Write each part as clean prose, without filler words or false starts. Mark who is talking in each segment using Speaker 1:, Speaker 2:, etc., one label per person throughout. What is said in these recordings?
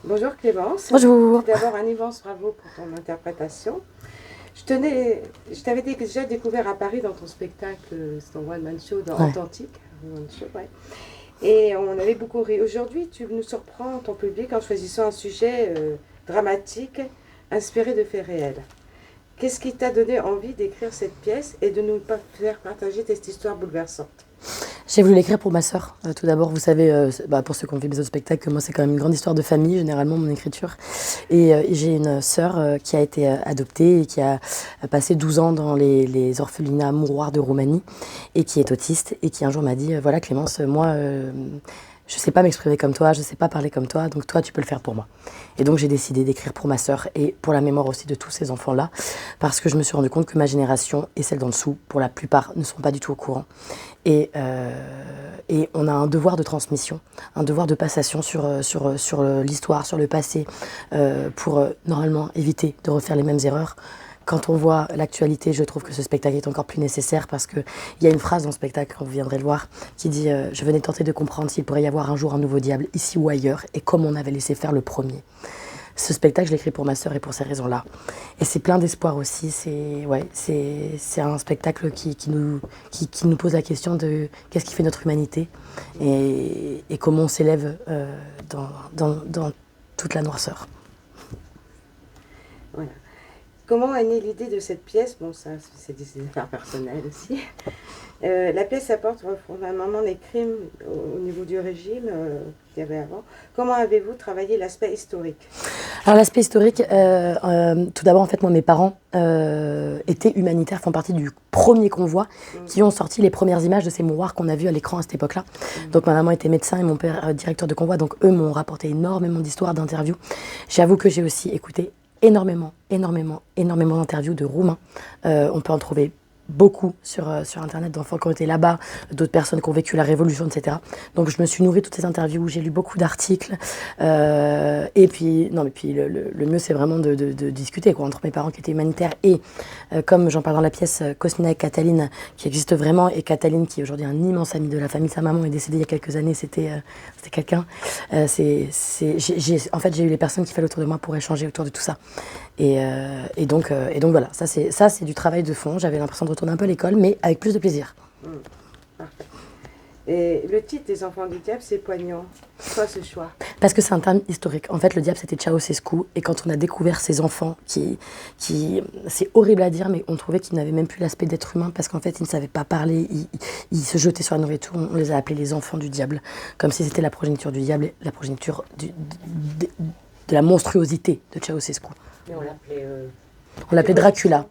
Speaker 1: Bonjour Clémence.
Speaker 2: Bonjour.
Speaker 1: D'abord un immense bravo pour ton interprétation. Je t'avais déjà découvert à Paris dans ton spectacle, c'est ton One Man Show dans
Speaker 2: Ouais.
Speaker 1: Authentique. One Man Show, ouais. Et on avait beaucoup ri. Aujourd'hui, tu nous surprends ton public en choisissant un sujet dramatique, inspiré de faits réels. Qu'est-ce qui t'a donné envie d'écrire cette pièce et de nous faire partager cette histoire bouleversante?
Speaker 2: J'ai voulu l'écrire pour ma sœur. Tout d'abord, vous savez, pour ceux qui ont fait mes autres spectacles, que moi, c'est quand même une grande histoire de famille, généralement, mon écriture. Et j'ai une sœur qui a été adoptée et qui a passé 12 ans dans les orphelinats mouroirs de Roumanie et qui est autiste et qui un jour m'a dit, voilà Clémence, moi, je sais pas m'exprimer comme toi, je sais pas parler comme toi, donc toi, tu peux le faire pour moi. Et donc, j'ai décidé d'écrire pour ma sœur et pour la mémoire aussi de tous ces enfants-là, parce que je me suis rendu compte que ma génération et celle d'en dessous, pour la plupart, ne sont pas du tout au courant. Et on a un devoir de transmission, un devoir de passation sur l'histoire, sur le passé, pour normalement éviter de refaire les mêmes erreurs. Quand on voit l'actualité, je trouve que ce spectacle est encore plus nécessaire parce qu'il y a une phrase dans le spectacle, quand vous viendrez le voir, qui dit « Je venais tenter de comprendre s'il pourrait y avoir un jour un nouveau diable, ici ou ailleurs, et comme on avait laissé faire le premier ». Ce spectacle, je l'ai écrit pour ma sœur et pour ces raisons-là. Et c'est plein d'espoir aussi. C'est un spectacle qui nous pose la question de qu'est-ce qui fait notre humanité et comment on s'élève dans toute la noirceur.
Speaker 1: Voilà. Comment est née l'idée de cette pièce? Bon, ça, c'est des affaires personnelles aussi. La pièce apporte fondamentalement les crimes au niveau du régime qu'il y avait avant. Comment avez-vous travaillé l'aspect historique?
Speaker 2: Alors l'aspect historique, tout d'abord, en fait, moi, mes parents étaient humanitaires, font partie du premier convoi qui ont sorti les premières images de ces mouroirs qu'on a vus à l'écran à cette époque-là. Donc ma maman était médecin et mon père directeur de convoi, donc eux m'ont rapporté énormément d'histoires, d'interviews. J'avoue que j'ai aussi écouté énormément d'interviews de Roumains. On peut en trouver beaucoup sur Internet d'enfants qui ont été là-bas, d'autres personnes qui ont vécu la Révolution, etc. Donc je me suis nourrie de toutes ces interviews, j'ai lu beaucoup d'articles. Et puis le mieux, c'est vraiment de discuter quoi, entre mes parents qui étaient humanitaires et, comme j'en parle dans la pièce, Cosmina et Cataline, qui existent vraiment, et Cataline, qui est aujourd'hui un immense ami de la famille. Sa maman est décédée il y a quelques années, c'était quelqu'un. En fait, j'ai eu les personnes qu'il fallait autour de moi pour échanger autour de tout ça. Et donc voilà, ça c'est du travail de fond. J'avais l'impression de retourner un peu à l'école, mais avec plus de plaisir.
Speaker 1: Parfait. Et le titre des Enfants du Diable, c'est poignant. Pourquoi ce choix?
Speaker 2: Parce que c'est un terme historique. En fait, le diable, c'était Ceausescu. Et quand on a découvert ces enfants c'est horrible à dire, mais on trouvait qu'ils n'avaient même plus l'aspect d'être humain parce qu'en fait, ils ne savaient pas parler, ils se jetaient sur la nourriture. On les a appelés les enfants du diable, comme si c'était la progéniture du diable, la progéniture de la monstruosité de Ceausescu.
Speaker 3: Mais on l'appelait...
Speaker 2: On l'appelait Dracula.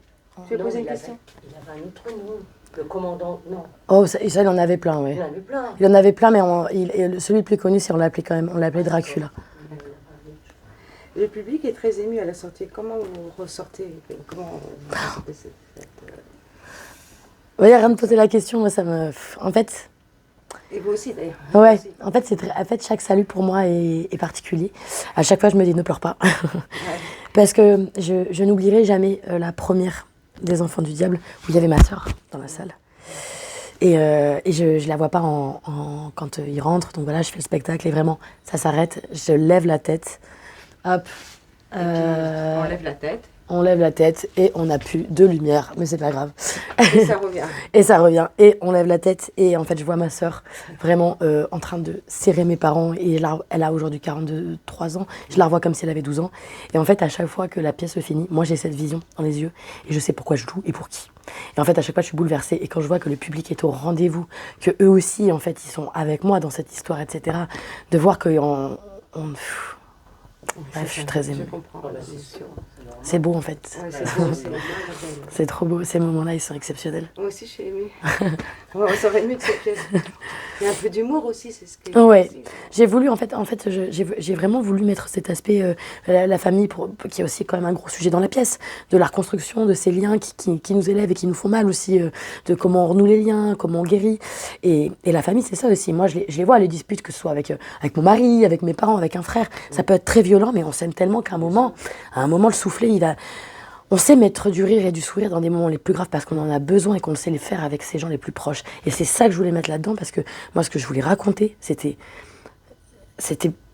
Speaker 1: Tu veux poser une question?
Speaker 3: Il avait un autre nom. Le commandant, non.
Speaker 2: Oh, ça, il en avait plein, oui.
Speaker 3: Il en avait plein.
Speaker 2: Il en avait plein, mais celui le plus connu, c'est on l'appelait quand même, on l'appelait Dracula.
Speaker 1: Le public est très ému à la sortie. Comment vous ressortez? Comment vous
Speaker 2: Oui, rien de poser la question, moi ça me... En fait...
Speaker 1: Et vous aussi d'ailleurs.
Speaker 2: Ouais, en fait, chaque salut pour moi est particulier. À chaque fois, je me dis ne pleure pas. Parce que je n'oublierai jamais la première des Enfants du Diable où il y avait ma sœur dans la salle. Et je la vois pas quand il rentre. Donc voilà, je fais le spectacle et vraiment, ça s'arrête. Je lève la tête. Hop.
Speaker 1: Et puis, on lève la tête.
Speaker 2: On lève la tête et on n'a plus de lumière, mais c'est pas grave.
Speaker 1: Et ça revient.
Speaker 2: Et ça revient. Et on lève la tête et en fait, je vois ma sœur vraiment en train de serrer mes parents. Et elle a aujourd'hui 43 ans. Je la revois comme si elle avait 12 ans. Et en fait, à chaque fois que la pièce se finit, moi, j'ai cette vision dans les yeux et je sais pourquoi je joue et pour qui. Et en fait, à chaque fois, je suis bouleversée. Et quand je vois que le public est au rendez-vous, que eux aussi, en fait, ils sont avec moi dans cette histoire, etc., de voir que bref, je suis très émue.
Speaker 1: Je comprends.
Speaker 2: C'est beau en fait.
Speaker 1: Ouais, c'est beau,
Speaker 2: c'est trop beau, ces moments-là, ils sont exceptionnels.
Speaker 1: Moi aussi, je suis émue. On s'aurait ému de cette pièce. Il y a un peu d'humour aussi, c'est ce que...
Speaker 2: Ouais, j'ai voulu, en fait j'ai vraiment voulu mettre cet aspect, la famille, qui est aussi quand même un gros sujet dans la pièce, de la reconstruction, de ces liens qui nous élèvent et qui nous font mal aussi, de comment on renoue les liens, comment on guérit. Et la famille, c'est ça aussi. Moi, je les vois, les disputes, que ce soit avec mon mari, avec mes parents, avec un frère. Ça peut être très violent, mais on s'aime tellement qu'à un moment, le soufflet, on sait mettre du rire et du sourire dans des moments les plus graves parce qu'on en a besoin et qu'on sait les faire avec ces gens les plus proches. Et c'est ça que je voulais mettre là-dedans parce que moi, ce que je voulais raconter, c'était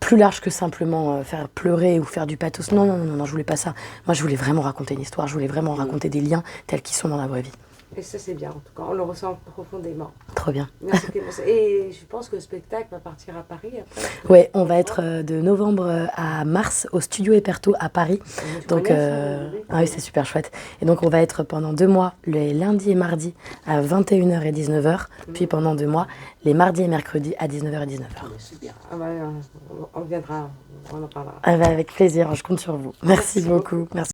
Speaker 2: plus large que simplement faire pleurer ou faire du pathos. Non, non, non, non, non, je voulais pas ça. Moi, je voulais vraiment raconter une histoire, je voulais vraiment raconter des liens tels qu'ils sont dans la vraie vie.
Speaker 1: Et ça, c'est bien, en tout cas, on le ressent profondément.
Speaker 2: Trop bien.
Speaker 1: Merci Clémence. Et je pense que le spectacle va partir à Paris après.
Speaker 2: Ouais, on va être de novembre à mars au Studio Eperto à Paris. Donc, ah oui, c'est super chouette. Et donc, on va être pendant 2 mois, les lundis et mardis à 21h et 19h. Puis pendant 2 mois, les mardis et mercredis à 19h et 19h.
Speaker 1: C'est bien. Ah bah, on viendra, on en parlera.
Speaker 2: Ah bah, avec plaisir, je compte sur vous. Merci beaucoup. Merci.